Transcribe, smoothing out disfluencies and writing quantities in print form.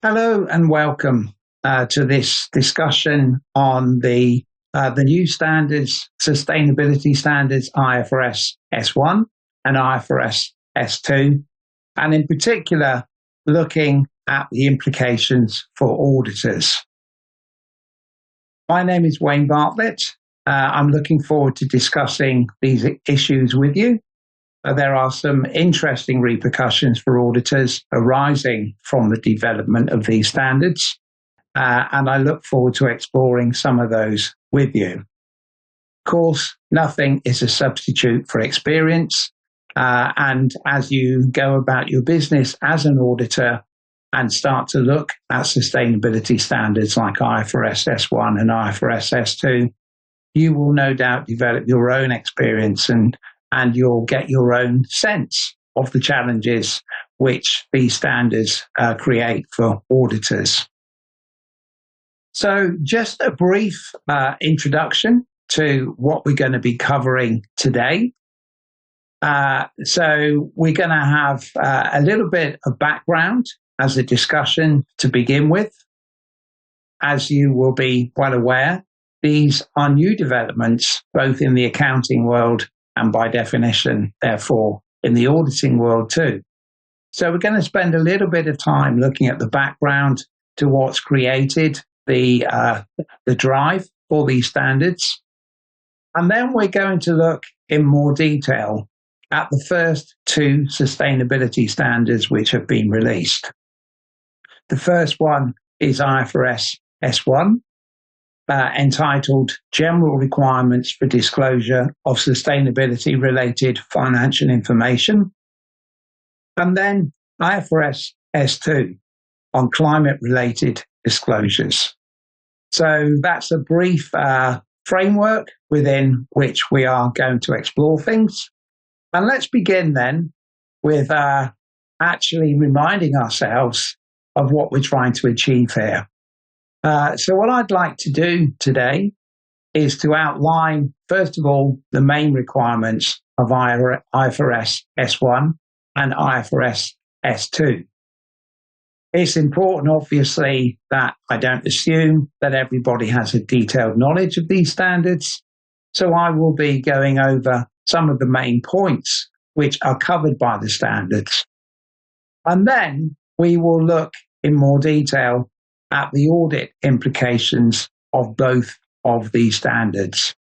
Hello and welcome to this discussion on the new standards, sustainability standards, IFRS S1 and IFRS S2, and in particular, looking at the implications for auditors. My name is Wayne Bartlett. I'm looking forward to discussing these issues with you. There are some interesting repercussions for auditors arising from the development of these standards, and I look forward to exploring some of those with you. Of course, nothing is a substitute for experience, and as you go about your business as an auditor and start to look at sustainability standards like IFRS S1 and IFRS S2, you will no doubt develop your own experience and you'll get your own sense of the challenges which these standards create for auditors. So just a brief introduction to what we're going to be covering today. So we're going to have a little bit of background as a discussion to begin with. As you will be well aware, these are new developments both in the accounting world and by definition, therefore, in the auditing world too. So we're going to spend a little bit of time looking at the background to what's created the drive for these standards. And then we're going to look in more detail at the first two sustainability standards which have been released. The first one is IFRS S1, entitled General Requirements for Disclosure of Sustainability-Related Financial Information, and then IFRS S2 on climate-related disclosures. So that's a brief framework within which we are going to explore things. And let's begin then with actually reminding ourselves of what we're trying to achieve here. So what I'd like to do today is to outline, first of all, the main requirements of IFRS S1 and IFRS S2. It's important, obviously, that I don't assume that everybody has a detailed knowledge of these standards. So I will be going over some of the main points which are covered by the standards. And then we will look in more detail at the audit implications of both of these standards.